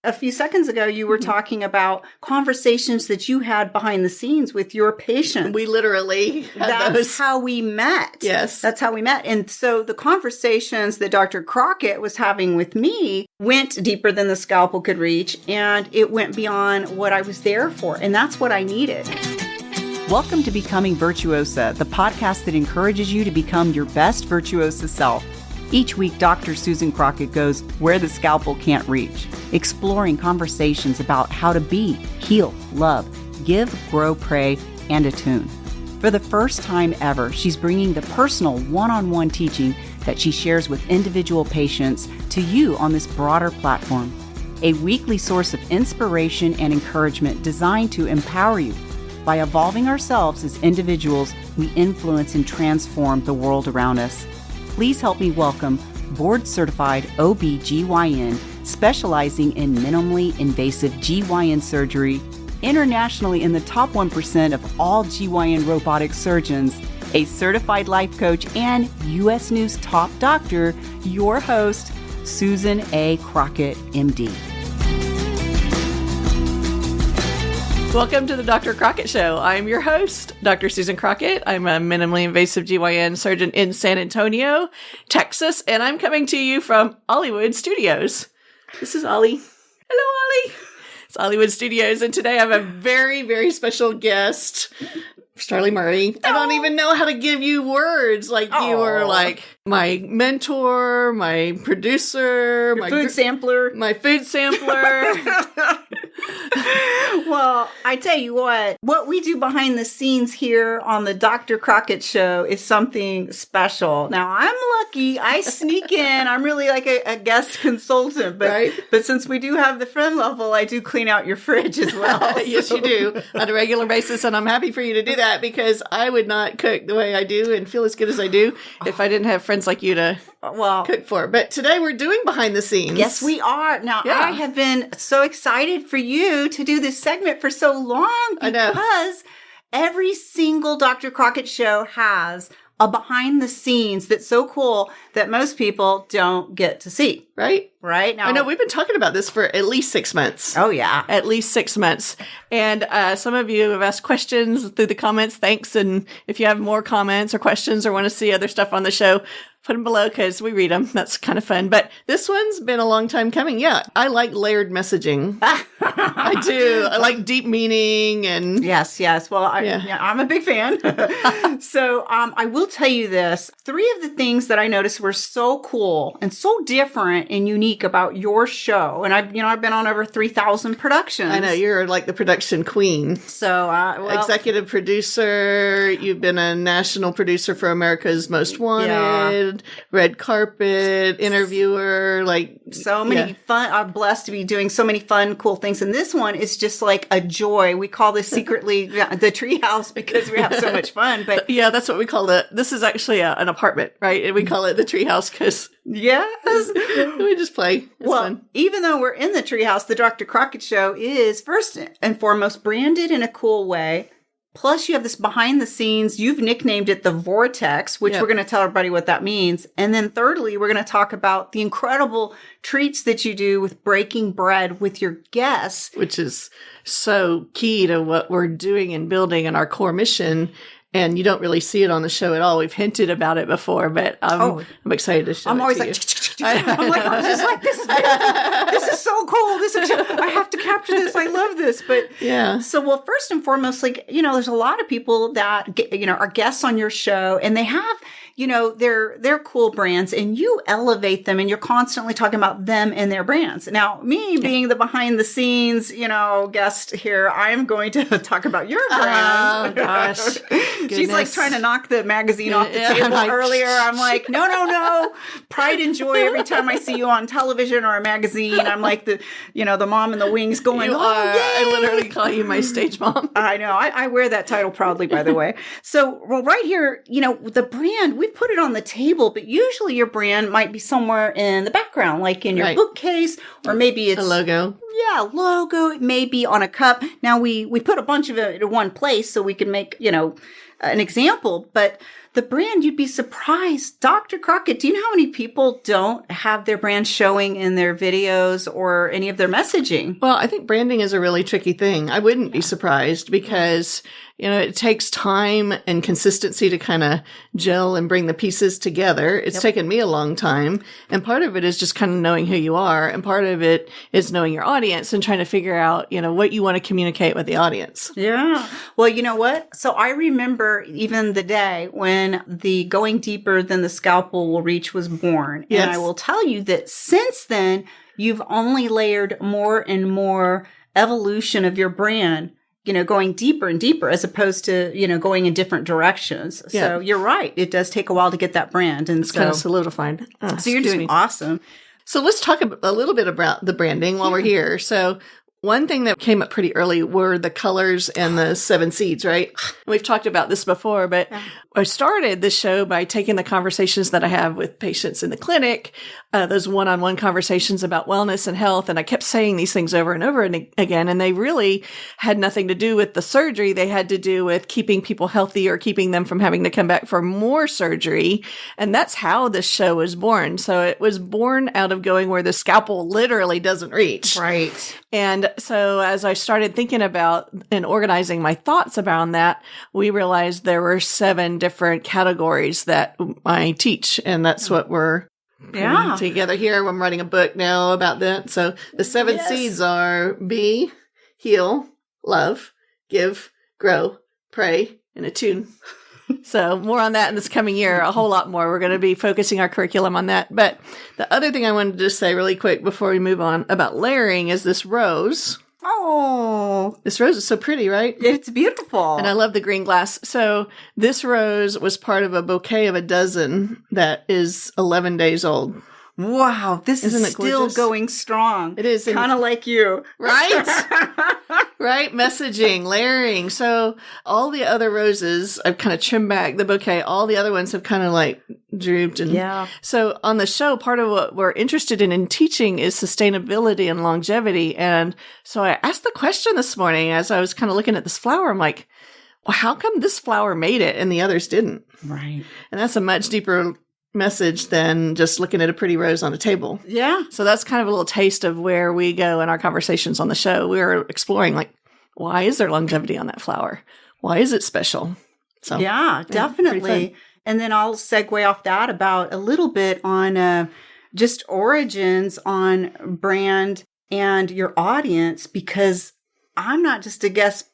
a few seconds ago, you were talking about conversations that you had behind the scenes with your patients. We literally had That's how we met. Yes. That's how we met. And so the conversations that Dr. Crockett was having with me went deeper than the scalpel could reach, and it went beyond what I was there for. And that's what I needed. Welcome to Becoming Virtuosa, the podcast that encourages you to become your best virtuosa self. Each week, Dr. Susan Crockett goes where the scalpel can't reach, exploring conversations about how to be, heal, love, give, grow, pray, and attune. For the first time ever, she's bringing the personal one-on-one teaching that she shares with individual patients to you on this broader platform. A weekly source of inspiration and encouragement designed to empower you. By evolving ourselves as individuals, we influence and transform the world around us. Please help me welcome board-certified OB-GYN specializing in minimally invasive GYN surgery, internationally in the top 1% of all GYN robotic surgeons, a certified life coach, and U.S. News top doctor, your host, Susan A. Crockett, MD. Welcome to the Dr. Crockett Show. I'm your host, Dr. Susan Crockett. I'm a minimally invasive GYN surgeon in San Antonio, Texas, and I'm coming to you from OllieWoodstudios. This is Ollie. Hello, Ollie. It's OllieWoodstudios, and today I have a very, very special guest, Starley Murray. I don't even know how to give you words. Like, you were like my mentor, my producer, my food sampler. My food sampler. Well, I tell you what we do behind the scenes here on the Dr. Crockett Show is something special. Now, I'm lucky. I sneak in. I'm really like a guest consultant. But, right? But since we do have the friend level, I do clean out your fridge as well. Yes, you do on a regular basis. And I'm happy for you to do that because I would not cook the way I do and feel as good as I do if I didn't have friends like you to cook for. But today we're doing behind the scenes. Yes, we are. Now, I have been so excited for you to do this segment for so long because every single Dr. Crockett show has a behind the scenes that's so cool that most people don't get to see. Right? Now, I know we've been talking about this for at least 6 months. Oh, yeah. At least 6 months. And some of you have asked questions through the comments. Thanks. And if you have more comments or questions or want to see other stuff on the show, put them below because we read them. That's kind of fun. But this one's been a long time coming. Yeah, I like layered messaging. I do. I like deep meaning and... Yes. Well, I'm a big fan. So I will tell you this. 3 of the things that I noticed were so cool and so different and unique about your show. And I've been on over 3,000 productions. I know. You're like the production queen. So, executive producer. You've been a national producer for America's Most Wanted, red carpet, interviewer, like so many fun. I'm blessed to be doing so many fun, cool things. And this one is just like a joy. We call this secretly the treehouse because we have so much fun. But yeah, that's what we call it. This is actually an apartment, right? And we call it the treehouse because we just play. It's fun. Even though we're in the treehouse, the Dr. Crockett Show is first and foremost branded in a cool way. Plus, you have this behind the scenes. You've nicknamed it the Vortex, which we're going to tell everybody what that means. And then thirdly, we're going to talk about the incredible treats that you do with breaking bread with your guests. Which is so key to what we're doing and building in our core mission. And you don't really see it on the show at all. We've hinted about it before, but I'm excited to show it. I'm always like, I'm just like, this is so cool. I have to capture this. I love this. But so first and foremost, there's a lot of people that are guests on your show, and they have they're cool brands, and you elevate them, and you're constantly talking about them and their brands. Now, me being the behind the scenes, guest here, I am going to talk about your brand. Oh gosh. She's like trying to knock the magazine off the table earlier. I'm like, no. Pride and joy every time I see you on television or a magazine. I'm like the mom in the wings going, Yay! I literally call you my stage mom. I know. I wear that title proudly, by the way. So, right here, the brand, we put it on the table, but usually your brand might be somewhere in the background, like in your bookcase, or maybe it's a logo. Yeah, logo. It may be on a cup. Now we put a bunch of it in one place so we can make, an example, but the brand, you'd be surprised. Dr. Crockett, do you know how many people don't have their brand showing in their videos or any of their messaging? Well, I think branding is a really tricky thing. I wouldn't be surprised because, it takes time and consistency to kind of gel and bring the pieces together. It's taken me a long time. And part of it is just kind of knowing who you are. And part of it is knowing your audience and trying to figure out, what you want to communicate with the audience. Yeah. Well, you know what? So I remember even the day when the Going Deeper Than the Scalpel Will Reach was born. Yes. And I will tell you that since then, you've only layered more and more evolution of your brand, going deeper and deeper as opposed to, going in different directions. Yeah. So you're right. It does take a while to get that brand. And It's kind of solidified. So you're doing awesome. So let's talk a little bit about the branding while we're here. So one thing that came up pretty early were the colors and the 7 seeds, right? We've talked about this before, but I started this show by taking the conversations that I have with patients in the clinic, those one-on-one conversations about wellness and health. And I kept saying these things over and over and again, and they really had nothing to do with the surgery. They had to do with keeping people healthy or keeping them from having to come back for more surgery. And that's how this show was born. So it was born out of going where the scalpel literally doesn't reach. Right. And so as I started thinking about and organizing my thoughts around that, we realized there were 7 different categories that I teach. And that's what we're putting together here. I'm writing a book now about that. So the 7 seeds are be, heal, love, give, grow, pray, and attune. So more on that in this coming year, a whole lot more. We're going to be focusing our curriculum on that. But the other thing I wanted to just say really quick before we move on about layering is this rose. Oh, This rose is so pretty, right? it's beautiful. And I love the green glass. So this rose was part of a bouquet of a dozen that is 11 days old. Wow, this Isn't is it still gorgeous? going strong. It is. Kind of like you. Right? Right? Messaging, layering. So all the other roses, I've kind of trimmed back the bouquet. All the other ones have kind of like drooped. And so on the show, part of what we're interested in teaching is sustainability and longevity. And so I asked the question this morning as I was kind of looking at this flower. I'm like, well, how come this flower made it and the others didn't? Right. And that's a much deeper message than just looking at a pretty rose on a table. Yeah. So that's kind of a little taste of where we go in our conversations on the show. We're exploring, like, why is there longevity on that flower? Why is it special? So Yeah, definitely. And then I'll segue off that about a little bit on just origins on brand and your audience, because I'm not just a guest,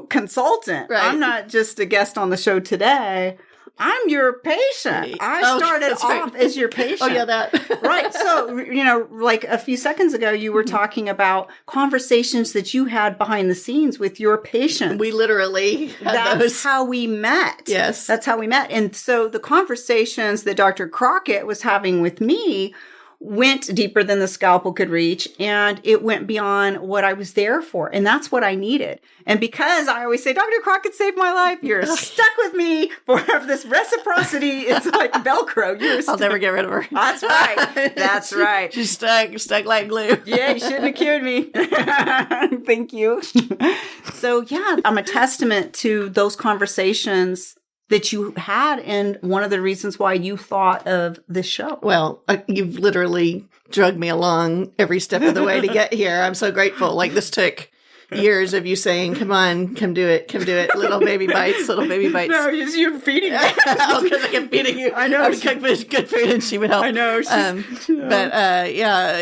consultant. Right. I'm not just a guest on the show today. I'm your patient. I started off as your patient. Oh, yeah, that. Right. So, like a few seconds ago, you were talking about conversations that you had behind the scenes with your patients. We literally had those. That's how we met. Yes. That's how we met. And so the conversations that Dr. Crockett was having with me went deeper than the scalpel could reach, and it went beyond what I was there for. And that's what I needed. And because I always say, Dr. Crockett saved my life, you're stuck with me for this reciprocity. It's like Velcro. I'll never get rid of her. That's right. That's right. She's stuck like glue. Yeah, you shouldn't have cured me. Thank you. So, yeah, I'm a testament to those conversations that you had, and one of the reasons why you thought of this show. Well, you've literally drugged me along every step of the way to get here. I'm so grateful. Like, this took years of you saying, come on, come do it, little baby bites. No, you're feeding me. Oh, because I kept feeding you. I know. I would cook good food and she would help. I know. But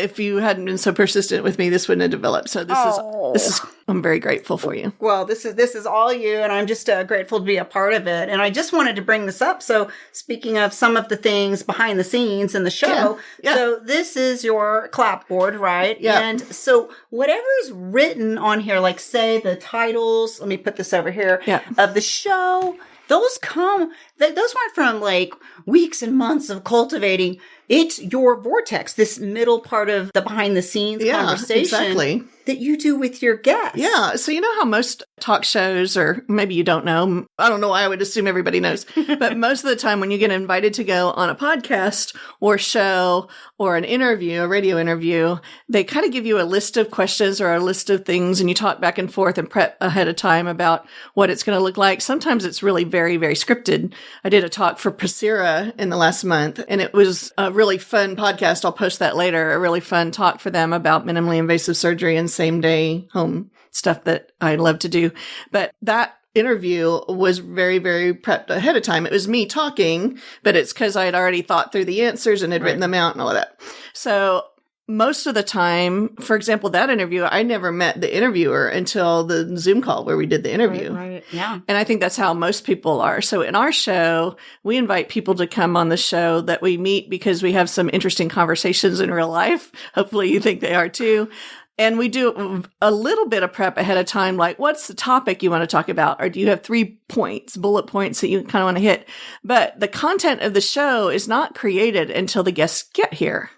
if you hadn't been so persistent with me, this wouldn't have developed. So this is I'm very grateful for you. Well, this is all you, and I'm just grateful to be a part of it. And I just wanted to bring this up. So speaking of some of the things behind the scenes in the show, so this is your clapboard, right? Yeah. And so whatever's written on here, like say the titles, let me put this over here, of the show, those weren't from like weeks and months of cultivating. It's your vortex, this middle part of the behind the scenes conversation exactly. that you do with your guests. Yeah. So you know how most talk shows, or maybe you don't know, I don't know why I would assume everybody knows, but most of the time when you get invited to go on a podcast or show or an interview, a radio interview, they kind of give you a list of questions or a list of things, and you talk back and forth and prep ahead of time about what it's going to look like. Sometimes it's really very, very scripted. I did a talk for Prasira in the last month, and it was a really fun podcast. I'll post that later. A really fun talk for them about minimally invasive surgery and same day home stuff that I love to do. But that interview was very, very prepped ahead of time. It was me talking, but it's because I had already thought through the answers and had written them out and all of that. So most of the time, for example, that interview, I never met the interviewer until the Zoom call where we did the interview. Right. Yeah. And I think that's how most people are. So in our show, we invite people to come on the show that we meet because we have some interesting conversations in real life. Hopefully you think they are too. And we do a little bit of prep ahead of time, like what's the topic you want to talk about? Or do you have 3 points, bullet points that you kind of want to hit? But the content of the show is not created until the guests get here.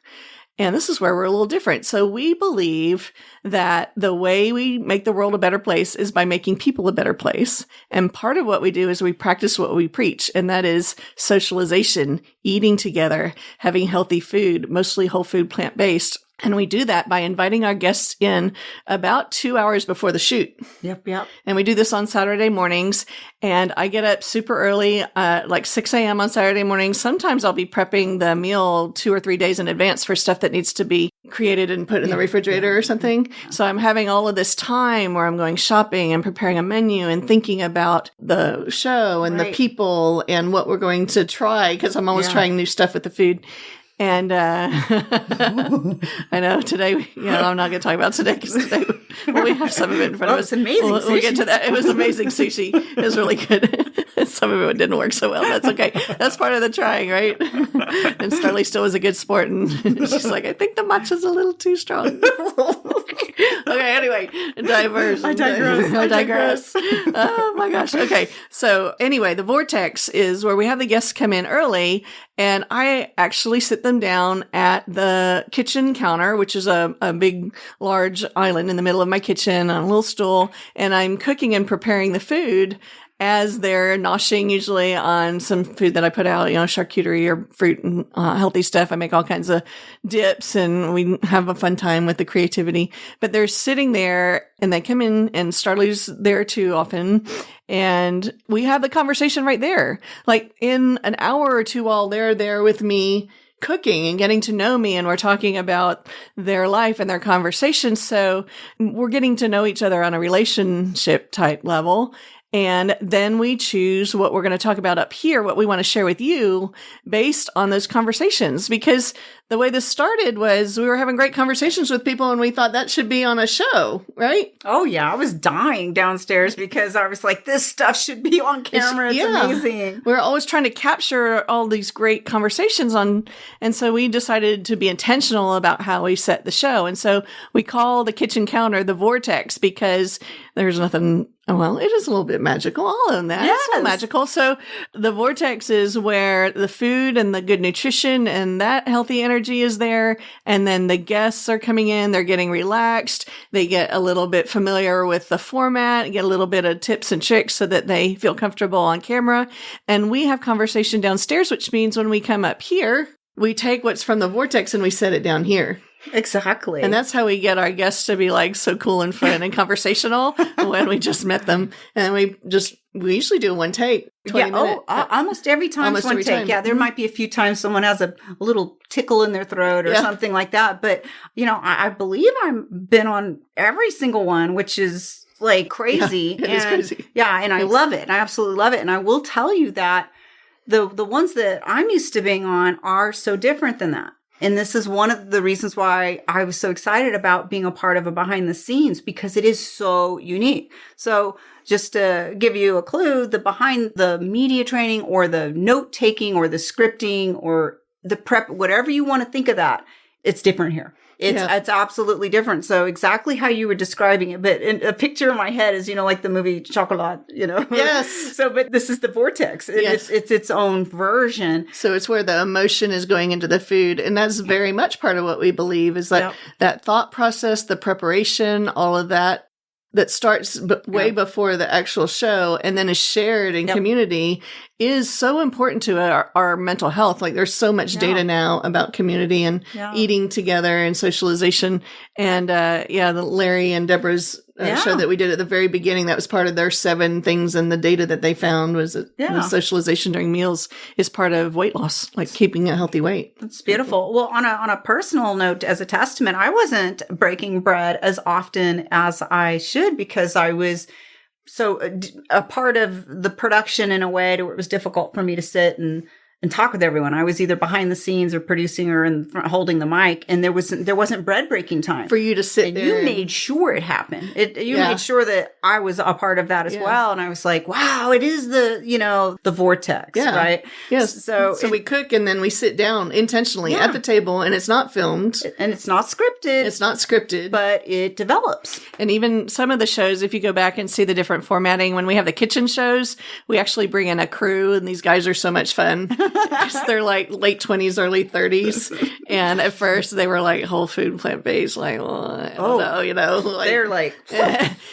And this is where we're a little different. So we believe that the way we make the world a better place is by making people a better place. And part of what we do is we practice what we preach, and that is socialization, eating together, having healthy food, mostly whole food, plant-based. And we do that by inviting our guests in about 2 hours before the shoot. Yep. And we do this on Saturday mornings. And I get up super early, like 6 a.m. on Saturday mornings. Sometimes I'll be prepping the meal 2 or 3 days in advance for stuff that needs to be created and put in the refrigerator or something. So I'm having all of this time where I'm going shopping and preparing a menu and thinking about the show and the people and what we're going to try, because I'm always trying new stuff with the food. And I know today, I'm not going to talk about today because today we have some of it in front of us. It's amazing sushi. We'll get to that. It was amazing sushi. It was really good. Some of it didn't work so well. That's okay. That's part of the trying, right? And Starley still was a good sport. And she's like, I think the matcha's a little too strong. Okay, anyway, diversion. I digress. Oh my gosh. Okay. So anyway, the vortex is where we have the guests come in early, and I actually sit them down at the kitchen counter, which is a big, large island in the middle of my kitchen on a little stool, and I'm cooking and preparing the food as they're noshing usually on some food that I put out, charcuterie or fruit and healthy stuff. I make all kinds of dips and we have a fun time with the creativity. But they're sitting there and they come in, and Starley's there too often. And we have the conversation right there. Like in an hour or two while they're there with me cooking and getting to know me, and we're talking about their life and their conversations. So we're getting to know each other on a relationship type level. And then we choose what we're going to talk about up here, what we want to share with you based on those conversations. Because the way this started was we were having great conversations with people and we thought that should be on a show, right? Oh, yeah. I was dying downstairs because I was like, this stuff should be on camera. It's amazing. We're always trying to capture all these great conversations and so we decided to be intentional about how we set the show. And so we call the kitchen counter the vortex because there's nothing. Well, it is a little bit magical. I'll own that. Yes. It's a little magical. So the vortex is where the food and the good nutrition and that healthy energy is there. And then the guests are coming in. They're getting relaxed. They get a little bit familiar with the format, get a little bit of tips and tricks so that they feel comfortable on camera. And we have conversation downstairs, which means when we come up here, we take what's from the vortex and we set it down here. Exactly. And that's how we get our guests to be like so cool and fun and conversational when we just met them. And we usually do one take. 20 minute. Almost every time. Almost one every take. time. Yeah, there might be a few times someone has a little tickle in their throat or something like that. But, I believe I've been on every single one, which is like crazy. Yeah, it is crazy. Yeah, and I love it. I absolutely love it. And I will tell you that the ones that I'm used to being on are so different than that. And this is one of the reasons why I was so excited about being a part of a behind the scenes, because it is so unique. So just to give you a clue, the behind the media training or the note taking or the scripting or the prep, whatever you want to think of that, it's different here. It's absolutely different. So exactly how you were describing it, but a picture in my head is, like the movie Chocolat, Yes. So, but this is the vortex. It's its own version. So it's where the emotion is going into the food. And that's very much part of what we believe is that that thought process, the preparation, all of that starts way before the actual show and then is shared in community is so important to our mental health. Like there's so much data now about community and eating together and socialization. And the Larry and Deborah's show that we did at the very beginning, that was part of their 7 things. And the data that they found was that the socialization during meals is part of weight loss, like keeping a healthy weight. That's beautiful. Well, on a personal note, as a testament, I wasn't breaking bread as often as I should because I was so a part of the production in a way to where it was difficult for me to sit and talk with everyone. I was either behind the scenes or producing or in front holding the mic, and there wasn't bread breaking time for you to sit there. You made sure it happened. You made sure that I was a part of that as well. And I was like, wow, it is the vortex, right? Yes. So we cook and then we sit down intentionally at the table, and it's not filmed and it's not scripted. But it develops. And even some of the shows, if you go back and see the different formatting, when we have the kitchen shows, we actually bring in a crew, and these guys are so much fun. They're like late 20s, early 30s. And at first they were like whole food, plant-based, like, well, I don't know, like, they're like,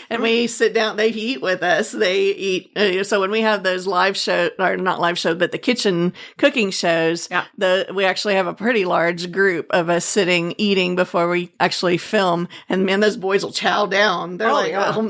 and we sit down, they eat with us. They eat. So when we have those live show, or not live show, but the kitchen cooking shows, we actually have a pretty large group of us sitting, eating before we actually film. And man, those boys will chow down. They're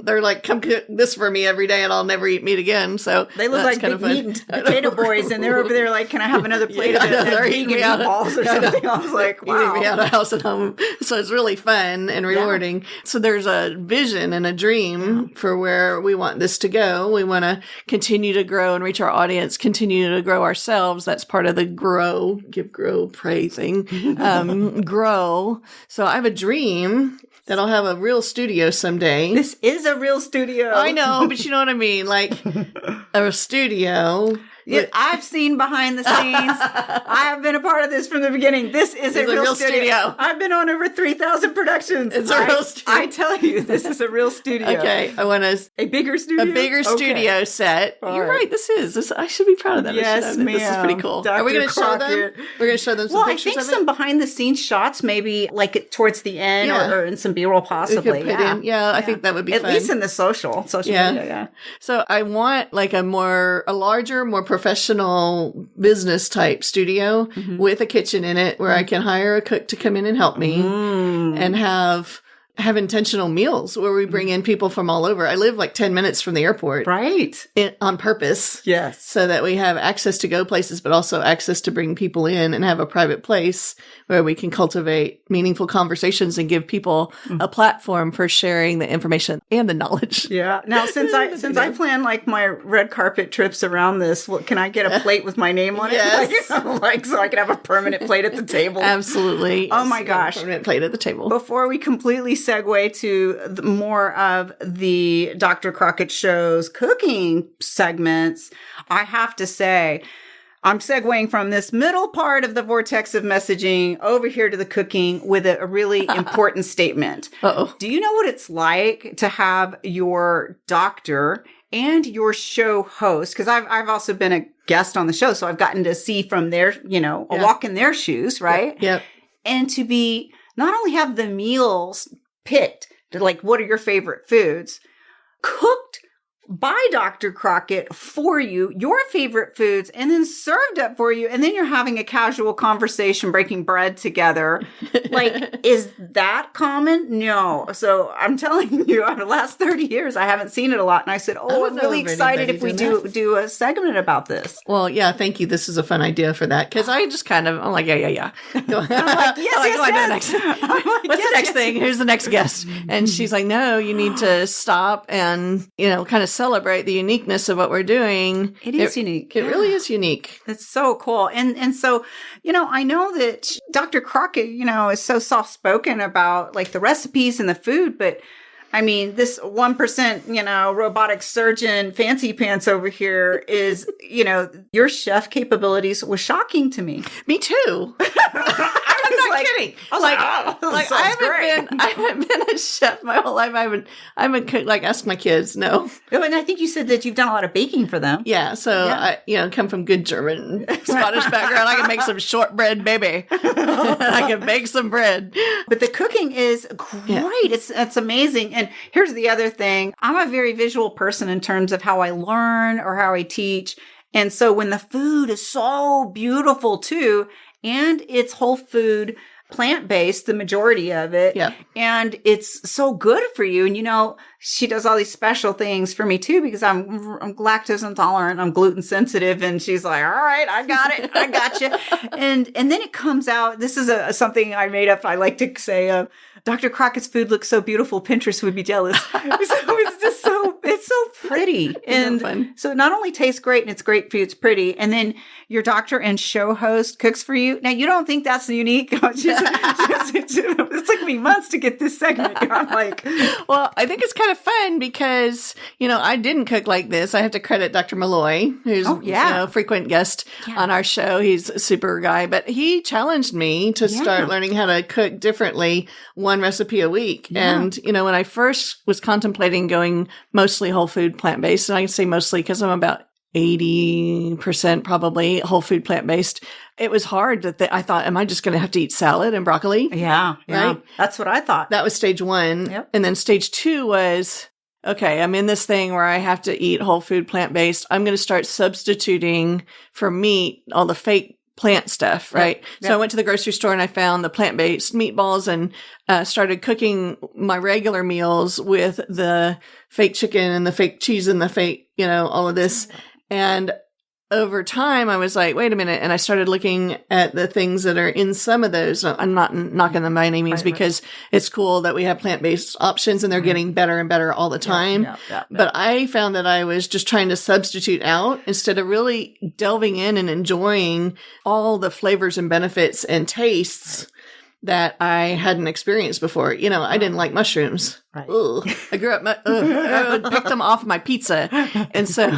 they're like, come cook this for me every day and I'll never eat meat again. So they look like big meat and potato boys, and they're over there like, can I have another plate of vegan meatballs or something? I was like, wow. Eating me out of house and home. So it's really fun and rewarding. So there's a vision and a dream for where we want this to go. We want to continue to grow and reach our audience, continue to grow ourselves. That's part of the give, grow, pray thing. Grow. So I have a dream that I'll have a real studio someday. This is a real studio. I know, but you know what I mean? Like a studio. Yeah, I've seen behind the scenes. I have been a part of this from the beginning. This is a real studio. I've been on over 3,000 productions. It's a real studio. I tell you, this is a real studio. Okay, I want a bigger studio. A bigger studio set. All You're right. This is. I should be proud of that. Yes, ma'am. This is pretty cool. Dr. Are we going to show them? We're going to show them some pictures of it? I think some behind the scenes shots, maybe like towards the end or in some B-roll possibly. I think that would be fun. At least in the social media. Yeah. So I want like a larger, more professional business type studio with a kitchen in it where I can hire a cook to come in and help me and have intentional meals where we bring in people from all over. I live like 10 minutes from the airport. Right. On purpose. Yes. So that we have access to go places, but also access to bring people in and have a private place where we can cultivate meaningful conversations and give people a platform for sharing the information and the knowledge. Yeah. Now, since I plan like my red carpet trips around this, can I get a plate with my name on it? Yes. Like so I can have a permanent plate at the table? Absolutely. Oh my gosh. Permanent plate at the table. Before we completely segue to more of the Dr. Crockett Show's cooking segments, I have to say, I'm segueing from this middle part of the vortex of messaging over here to the cooking with a really important statement. Uh-oh. Do you know what it's like to have your doctor and your show host? Because I've also been a guest on the show, so I've gotten to see from their, a walk in their shoes, right? Yep. And to be not only have the meals picked, like what are your favorite foods, cooked by Dr. Crockett for you, your favorite foods, and then served up for you. And then you're having a casual conversation, breaking bread together. Like, is that common? No. So I'm telling you, over the last 30 years, I haven't seen it a lot. And I said, I'm really excited if we do a segment about this. Well, yeah, thank you. This is a fun idea for that. Because I'm like, yeah. I'm like, yes. What's the next thing? Who's the next guest? And she's like, no, you need to stop and, kind of celebrate the uniqueness of what we're doing. It is unique. It really is unique. It's so cool. And so, I know that Dr. Crockett, is so soft-spoken about like the recipes and the food, but I mean, this 1%, robotic surgeon fancy pants over here is, your chef capabilities was shocking to me. Me too. I'm not kidding. I was like, oh, like I haven't been a chef my whole life. I haven't cooked, like, ask my kids. No. Oh, and I think you said that you've done a lot of baking for them. Yeah. So I, come from good German, Scottish background. I can make some shortbread, baby. I can bake some bread. But the cooking is great. Yeah. It's amazing. And here's the other thing. I'm a very visual person in terms of how I learn or how I teach. And so when the food is so beautiful too, and it's whole food, plant-based, the majority of it. Yeah. And it's so good for you. And, she does all these special things for me too, because I'm lactose intolerant, I'm gluten sensitive. And she's like, all right, I got it. I got you. And then it comes out, this is something I made up. I like to say, Dr. Crockett's food looks so beautiful, Pinterest would be jealous. So it's just it's so pretty. And so it not only tastes great and it's great for you, it's pretty. And then your doctor and show host cooks for you. Now, you don't think that's unique. It took me months to get this segment. And I'm like, well, I think it's kind of fun because, I didn't cook like this. I have to credit Dr. Malloy, who's a frequent guest on our show. He's a super guy, but he challenged me to start learning how to cook differently, one recipe a week. Yeah. And, when I first was contemplating going mostly whole food plant-based, and I can say mostly because I'm about 80% probably whole food plant-based. It was hard that I thought, am I just going to have to eat salad and broccoli? Yeah. Right. That's what I thought. That was stage 1. Yep. And then stage 2 was, okay, I'm in this thing where I have to eat whole food plant-based. I'm going to start substituting for meat, all the fake plant stuff, right? Yep. So I went to the grocery store and I found the plant-based meatballs and started cooking my regular meals with the fake chicken and the fake cheese and the fake, all of this. And over time, I was like, wait a minute. And I started looking at the things that are in some of those. I'm not knocking them by any means because it's cool that we have plant-based options and they're getting better and better all the time. But I found that I was just trying to substitute out instead of really delving in and enjoying all the flavors and benefits and tastes that I hadn't experienced before. I didn't like mushrooms. Right. Ugh. I grew up, I would pick them off my pizza. And so,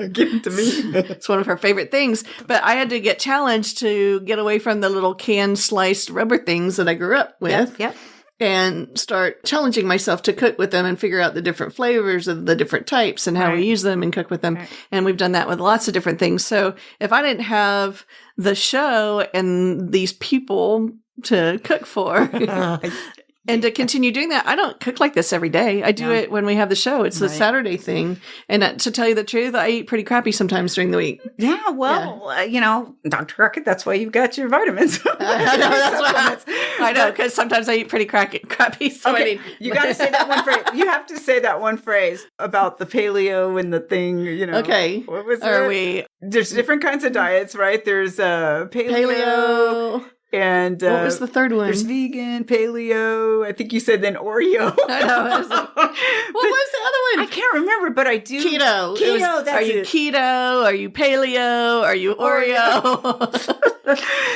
give them to me. It's one of her favorite things. But I had to get challenged to get away from the little canned sliced rubber things that I grew up with. Yep. And start challenging myself to cook with them and figure out the different flavors of the different types and how we use them and cook with them. Right. And we've done that with lots of different things. So if I didn't have the show and these people to cook for and to continue doing that, I don't cook like this every day. I do it when we have the show. It's the Saturday thing. And to tell you the truth, I eat pretty crappy sometimes during the week. Yeah, well, Dr. Crockett, that's why you've got your vitamins. I know, that's why. I know, because sometimes I eat pretty crappy. So okay, you got to say that one phrase. You have to say that one phrase about the paleo and the thing, Okay. What was it? There's different kinds of diets, right? There's paleo. And what was the third one? There's vegan, paleo. I think you said then Oreo. I know. What was the other one? I can't remember, but I do. Keto. Are you keto? Are you paleo? Are you Oreo?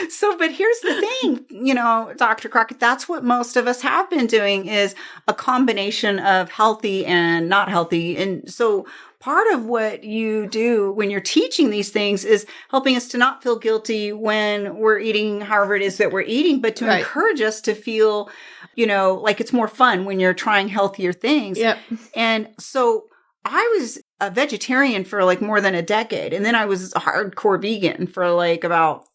So, but here's the thing, Dr. Crockett, that's what most of us have been doing is a combination of healthy and not healthy. And so part of what you do when you're teaching these things is helping us to not feel guilty when we're eating however it is that we're eating, but to encourage us to feel, like it's more fun when you're trying healthier things. Yep. And so I was a vegetarian for like more than a decade. And then I was a hardcore vegan for like about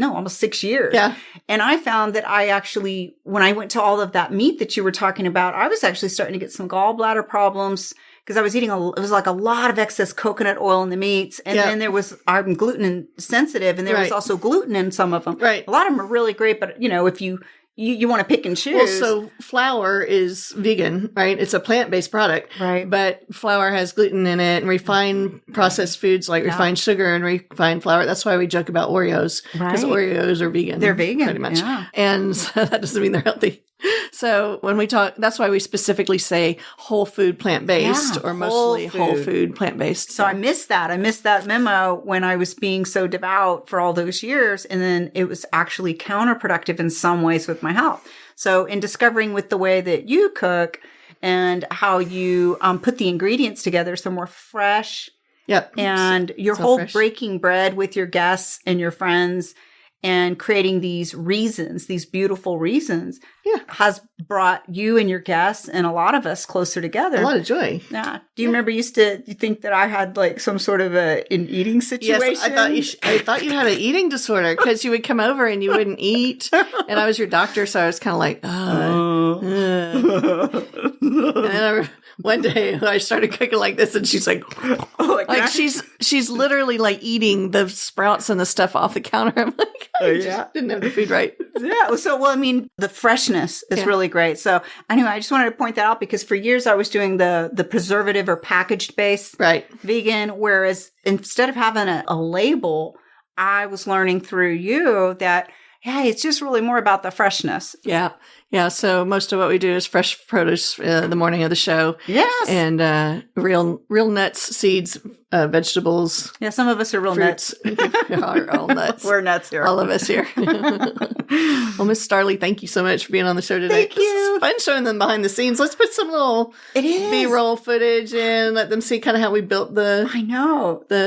almost 6 years. Yeah. And I found that I actually, when I went to all of that meat that you were talking about, I was actually starting to get some gallbladder problems because I was eating it was like a lot of excess coconut oil in the meats. And then I'm gluten sensitive and there was also gluten in some of them. Right. A lot of them are really great, but if you want to pick and choose. Well, so flour is vegan, right? It's a plant-based product. Right. But flour has gluten in it and refined processed foods like refined sugar and refined flour. That's why we joke about Oreos. Because Oreos are vegan. They're vegan. Pretty much. Yeah. And so that doesn't mean they're healthy. So when we talk, that's why we specifically say whole food plant-based or mostly whole food plant-based. So I missed that. I missed that memo when I was being so devout for all those years. And then it was actually counterproductive in some ways with my health. So in discovering with the way that you cook and how you put the ingredients together, so more fresh. Yep. And your whole breaking bread with your guests and your friends and creating these reasons, these beautiful reasons, has brought you and your guests and a lot of us closer together. A lot of joy. Yeah. Do you remember you think that I had like some sort of an eating situation? Yes, I thought you had an eating disorder because you would come over and you wouldn't eat. And I was your doctor, so I was kind of like, And then one day I started cooking like this, and she's like, she's literally like eating the sprouts and the stuff off the counter. I'm like, I just didn't have the food right. Yeah. So, the freshness is really great. So anyway, I just wanted to point that out because for years I was doing the preservative or packaged based vegan, whereas instead of having a label, I was learning through you that, hey, it's just really more about the freshness. Yeah. Yeah. So most of what we do is fresh produce the morning of the show. Yes. And real nuts, seeds, vegetables. Yeah. Some of us are real fruits. nuts. We are all nuts. We're nuts here. All of us here. Well, Miss Starley, thank you so much for being on the show today. Thank you. It's fun showing them behind the scenes. Let's put some little B-roll footage and let them see kind of how we built the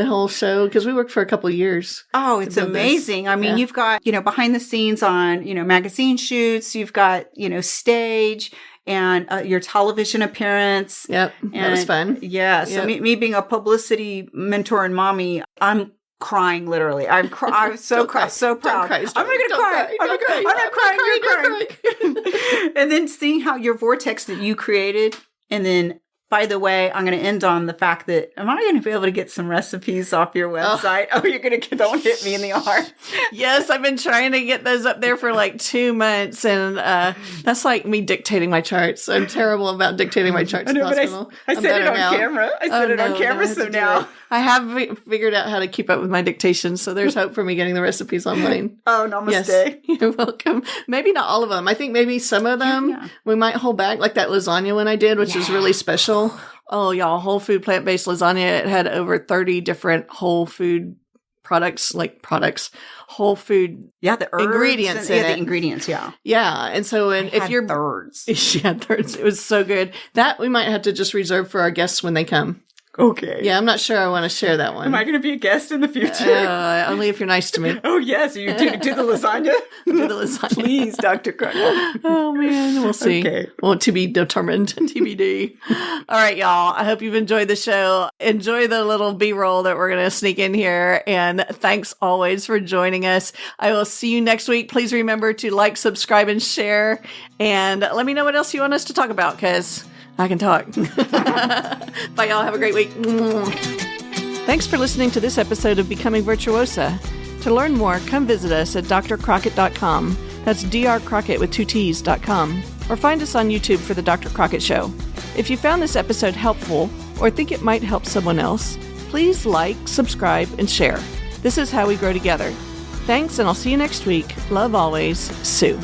whole show, because we worked for a couple of years. Oh, it's amazing. I mean, you've got, behind the scenes on, magazine shoots, you've got, stage and your television appearance. Yep. That was fun. Yeah. So me being a publicity mentor and mommy, I'm crying literally. I'm so proud. I'm not going to cry. I'm not crying. You're crying. And then seeing how your vortex that you created, and then, by the way, I'm going to end on the fact that, am I going to be able to get some recipes off your website? Oh, you're going to, don't hit me in the arm. Yes, I've been trying to get those up there for like 2 months, and that's like me dictating my charts. I'm terrible about dictating my charts in the hospital. I said it on camera. On camera, so now. I have figured out how to keep up with my dictation, so there's hope for me getting the recipes online. Oh, namaste. Yes, you're welcome. Maybe not all of them. I think maybe some of them we might hold back, like that lasagna one I did, which is really special. Oh, y'all, whole food plant-based lasagna. It had over 30 different whole food whole food the herbs ingredients in it. The ingredients, Yeah. And so if you're thirds. She had thirds. It was so good. That we might have to just reserve for our guests when they come. Okay. Yeah, I'm not sure I want to share that one. Am I going to be a guest in the future? Only if you're nice to me. Oh, yes. You do the lasagna? Do the lasagna. Please, Dr. Crockett. Oh, man. We'll see. Okay. Well, to be determined. TBD. All right, y'all. I hope you've enjoyed the show. Enjoy the little B-roll that we're going to sneak in here. And thanks always for joining us. I will see you next week. Please remember to like, subscribe, and share. And let me know what else you want us to talk about, because I can talk. Bye, y'all. Have a great week. Thanks for listening to this episode of Becoming Virtuosa. To learn more, come visit us at drcrockett.com. That's drcrockett with 2 T's.com. Or find us on YouTube for The Dr. Crockett Show. If you found this episode helpful or think it might help someone else, please like, subscribe, and share. This is how we grow together. Thanks, and I'll see you next week. Love always, Sue.